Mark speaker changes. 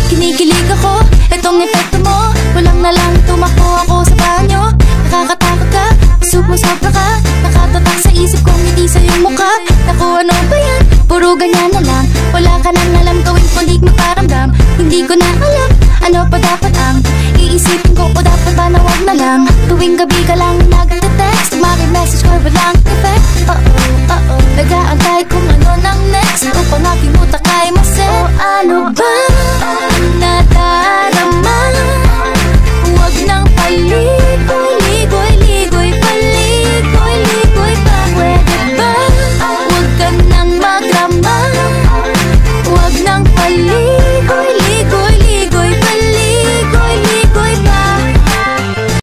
Speaker 1: Kinikilig ako, itong epekto mo. Kulang na lang tumakbo ako sa banyo. Nakakatakot ka, sumasobra ka. Nakatatak sa isip kong ngiti sa iyong mukha. Naku, ano ba yan? Puro ganyan na lang. Wala ka nang alam, tuwing pulig magparamdam. Hindi ko na alam, ano pa dapat ang iisipin ko, o dapat ba na wag na lang. Tuwing gabi ka lang nag-text, maki-message ko walang effect. Nag-aantay ko